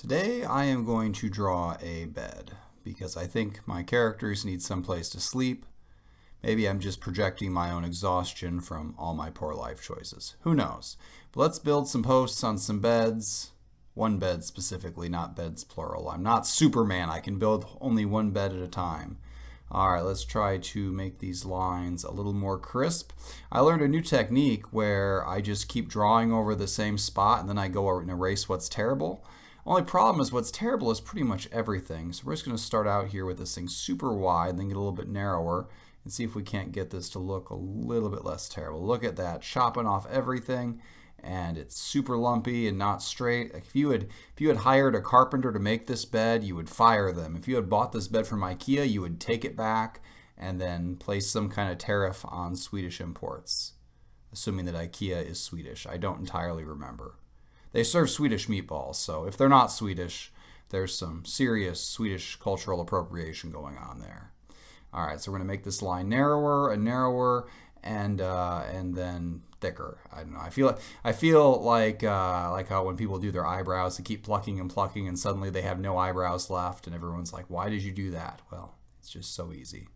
Today I am going to draw a bed because I think my characters need some place to sleep. Maybe I'm just projecting my own exhaustion from all my poor life choices. Who knows? But let's build some posts on some beds. One bed specifically, not beds plural. I'm not Superman. I can build only one bed at a time. Alright, let's try to make these lines a little more crisp. I learned a new technique where I just keep drawing over the same spot and then I go and erase what's terrible. Only problem is what's terrible is pretty much everything. So we're just going to start out here with this thing super wide, then get a little bit narrower and see if we can't get this to look a little bit less terrible. Look at that, chopping off everything, and it's super lumpy and not straight. Like if you had hired a carpenter to make this bed, you would fire them. If you had bought this bed from IKEA, you would take it back and then place some kind of tariff on Swedish imports, assuming that IKEA is Swedish. I don't entirely remember. They serve Swedish meatballs, so if they're not Swedish, there's some serious Swedish cultural appropriation going on there. All right, so we're going to make this line narrower and narrower, and then thicker. I don't know. I feel like how when people do their eyebrows, they keep plucking and plucking, and suddenly they have no eyebrows left, and everyone's like, "Why did you do that?" Well, it's just so easy.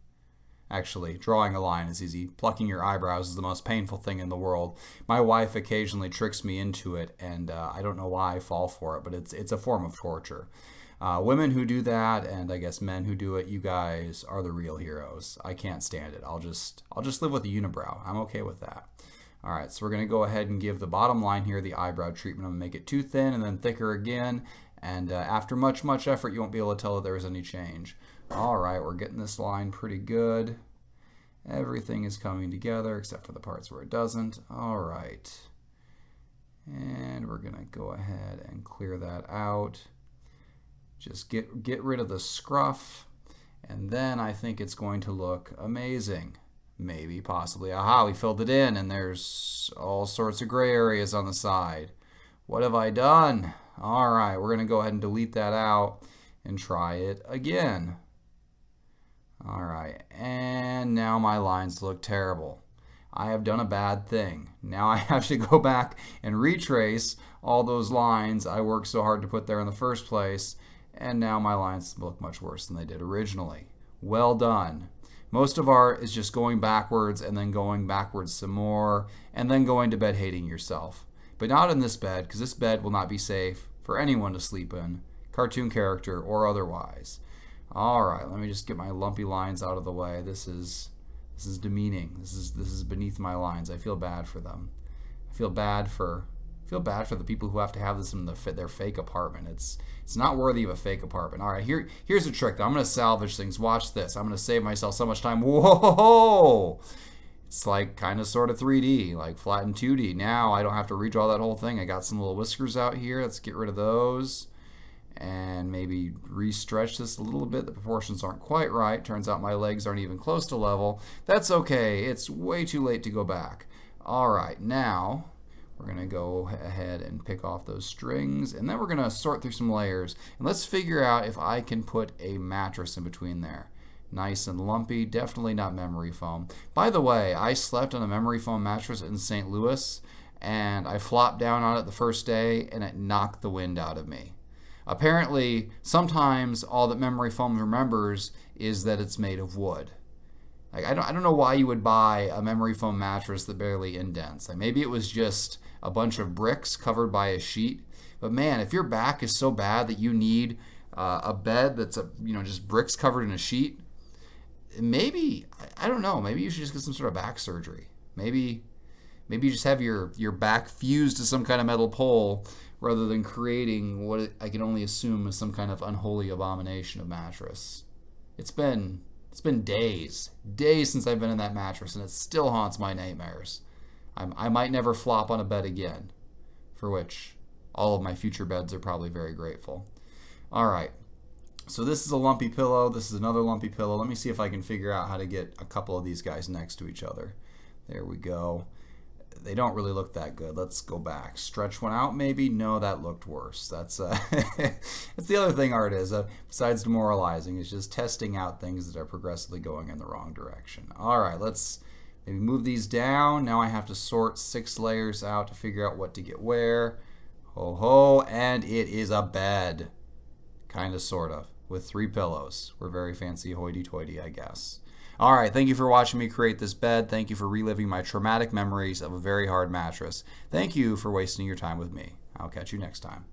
Actually, drawing a line is easy. Plucking your eyebrows is the most painful thing in the world. My wife occasionally tricks me into it, and I don't know why I fall for it, but it's a form of torture. Women who do that, and I guess men who do it, you guys are the real heroes. I can't stand it. I'll just live with a unibrow. I'm okay with that. All right, so we're going to go ahead and give the bottom line here the eyebrow treatment. I'm going to make it too thin and then thicker again, and after much effort, you won't be able to tell that there was any change. All right, we're getting this line pretty good. Everything is coming together except for the parts where it doesn't. All right. And we're going to go ahead and clear that out. Just get rid of the scruff, and then I think it's going to look amazing. Maybe, possibly. Aha, we filled it in, and there's all sorts of gray areas on the side. What have I done? All right, we're going to go ahead and delete that out and try it again. All right, and now my lines look terrible. I have done a bad thing. Now I have to go back and retrace all those lines I worked so hard to put there in the first place, and now my lines look much worse than they did originally. Well done. Most of art is just going backwards and then going backwards some more and then going to bed hating yourself. But not in this bed, because this bed will not be safe for anyone to sleep in, cartoon character or otherwise. All right, let me just get my lumpy lines out of the way. This is demeaning. This is beneath my lines. I feel bad for them. I feel bad for the people who have to have this in their fake apartment. It's not worthy of a fake apartment. All right, here's a trick. I'm going to salvage things. Watch this. I'm going to save myself so much time. Whoa! It's like kind of sort of 3D, like flattened 2D. Now I don't have to redraw that whole thing. I got some little whiskers out here. Let's get rid of those. And maybe re-stretch this a little bit. The proportions aren't quite right. Turns out my legs aren't even close to level. That's okay. It's way too late to go back. All right, now we're going to go ahead and pick off those strings, and then we're going to sort through some layers. And let's figure out if I can put a mattress in between there. Nice and lumpy, definitely not memory foam. By the way, I slept on a memory foam mattress in St. Louis, and I flopped down on it the first day, and it knocked the wind out of me. Apparently, sometimes all that memory foam remembers is that it's made of wood. Like I don't know why you would buy a memory foam mattress that barely indents. Like maybe it was just a bunch of bricks covered by a sheet. But man, if your back is so bad that you need a bed that's just bricks covered in a sheet, maybe I don't know. Maybe you should just get some sort of back surgery. Maybe you just have your back fused to some kind of metal pole, rather than creating what I can only assume is some kind of unholy abomination of mattress. It's been days since I've been in that mattress, and it still haunts my nightmares. I might never flop on a bed again, for which all of my future beds are probably very grateful. All right, so this is a lumpy pillow. This is another lumpy pillow. Let me see if I can figure out how to get a couple of these guys next to each other. There we go. They don't really look that good. Let's go back. Stretch one out maybe? No, that looked worse. That's that's the other thing art is, besides demoralizing, is just testing out things that are progressively going in the wrong direction. All right, let's maybe move these down. Now I have to sort 6 layers out to figure out what to get where. Ho ho, and it is a bed. Kind of, sort of. With 3 pillows. We're very fancy hoity-toity, I guess. Alright, thank you for watching me create this bed. Thank you for reliving my traumatic memories of a very hard mattress. Thank you for wasting your time with me. I'll catch you next time.